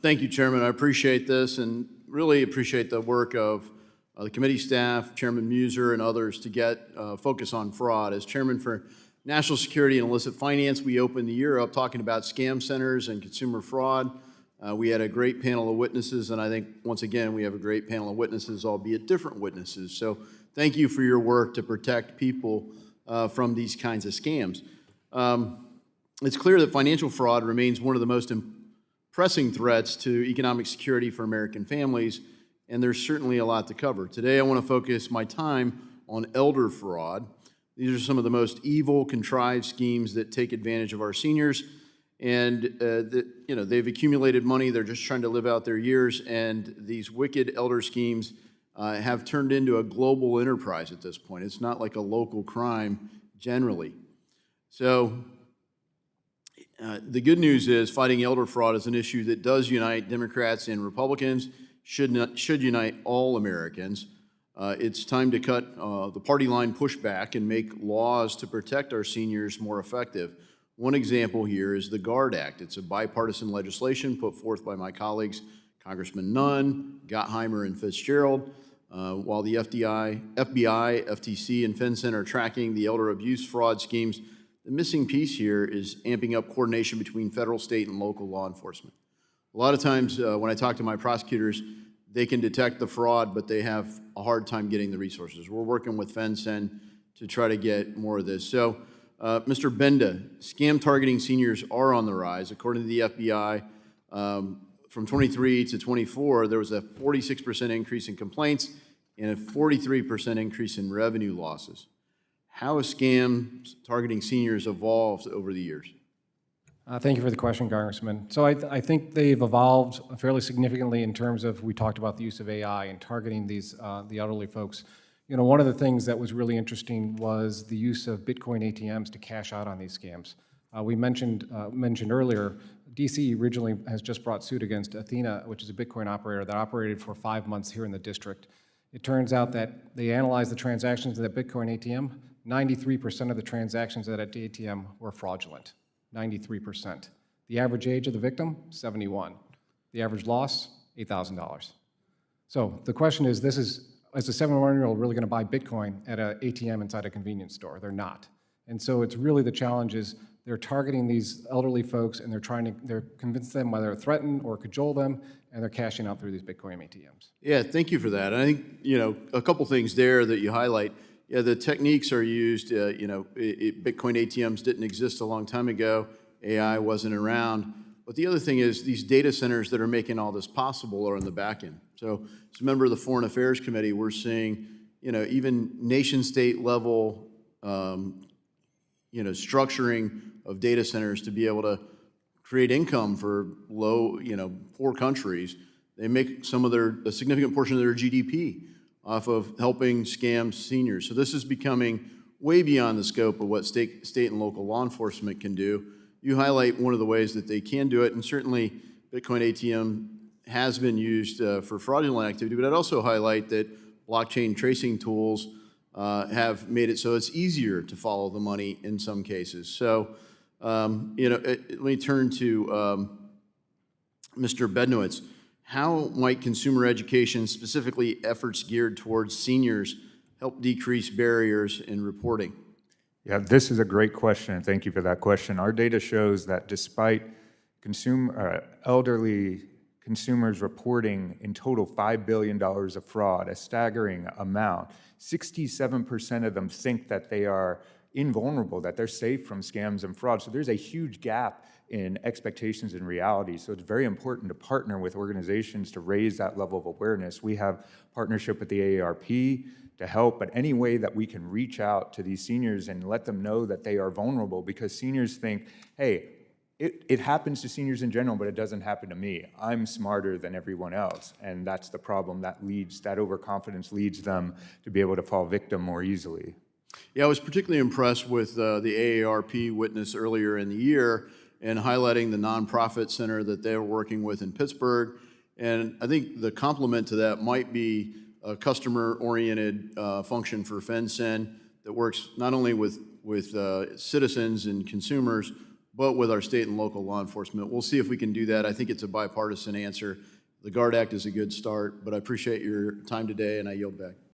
Thank you, Chairman. I appreciate this and really appreciate the work of the committee staff, Chairman Muser, and others to get focus on fraud. As Chairman for National Security and Illicit Finance, we opened the year up talking about scam centers and consumer fraud. We had a great panel of witnesses, and I think, once again, we have a great panel of witnesses, albeit different witnesses. So thank you for your work to protect people from these kinds of scams. It's clear that financial fraud remains one of the most pressing threats to economic security for American families, and there's certainly a lot to cover. Today, I want to focus my time on elder fraud. These are some of the most evil, contrived schemes that take advantage of our seniors, and they've accumulated money. They're just trying to live out their years, and these wicked elder schemes have turned into a global enterprise at this point. It's not like a local crime generally. So the good news is fighting elder fraud is an issue that does unite Democrats and Republicans, should unite all Americans. It's time to cut the party line pushback and make laws to protect our seniors more effective. One example here is the GUARD Act. It's a bipartisan legislation put forth by my colleagues, Congressman Nunn, Gottheimer, and Fitzgerald. While the FBI, FTC, and FinCEN are tracking the elder abuse fraud schemes, the missing piece here is amping up coordination between federal, state, and local law enforcement. A lot of times when I talk to my prosecutors, they can detect the fraud, but they have a hard time getting the resources. We're working with FinCEN to try to get more of this. So, Mr. Benda, scam targeting seniors are on the rise. According to the FBI, from 23 to 24, there was a 46% increase in complaints and a 43% increase in revenue losses. How has scams targeting seniors evolved over the years? Thank you for the question, Congressman. So I think they've evolved fairly significantly in terms of, we talked about the use of AI and targeting these the elderly folks. You know, one of the things that was really interesting was the use of Bitcoin ATMs to cash out on these scams. We mentioned earlier, DC originally has just brought suit against Athena, which is a Bitcoin operator that operated for 5 months here in the district. It turns out that they analyzed the transactions of that Bitcoin ATM. 93% of the transactions at that ATM were fraudulent. 93%. The average age of the victim, 71. The average loss, $8,000. So the question is, is a 71-year-old really going to buy Bitcoin at an ATM inside a convenience store? They're not. And so it's really the challenge is they're targeting these elderly folks and they're convincing them, whether threaten or cajole them, and they're cashing out through these Bitcoin ATMs. Yeah, thank you for that. I think, a couple things there that you highlight. Yeah, the techniques are used, Bitcoin ATMs didn't exist a long time ago. AI wasn't around. But the other thing is these data centers that are making all this possible are on the back end. So as a member of the Foreign Affairs Committee, we're seeing, even nation-state level, structuring of data centers to be able to create income for low, poor countries. They make a significant portion of their GDP off of helping scam seniors. So this is becoming way beyond the scope of what state and local law enforcement can do. You highlight one of the ways that they can do it, and certainly Bitcoin ATM has been used for fraudulent activity, but I'd also highlight that blockchain tracing tools have made it so it's easier to follow the money in some cases. So, let me turn to Mr. Bednowitz. How might consumer education, specifically efforts geared towards seniors, help decrease barriers in reporting? Yeah, this is a great question, and thank you for that question. Our data shows that despite elderly consumers reporting in total $5 billion of fraud, a staggering amount, 67% of them think that they are invulnerable, that they're safe from scams and fraud. So there's a huge gap in expectations and reality. So it's very important to partner with organizations to raise that level of awareness. We have partnership with the AARP to help, but any way that we can reach out to these seniors and let them know that they are vulnerable, because seniors think, hey, it happens to seniors in general, but it doesn't happen to me. I'm smarter than everyone else, and that's the problem. That overconfidence leads them to be able to fall victim more easily. Yeah, I was particularly impressed with the AARP witness earlier in the year and highlighting the nonprofit center that they were working with in Pittsburgh. And I think the complement to that might be a customer-oriented function for FinCEN that works not only with citizens and consumers, but with our state and local law enforcement. We'll see if we can do that. I think it's a bipartisan answer. The GUARD Act is a good start, but I appreciate your time today, and I yield back.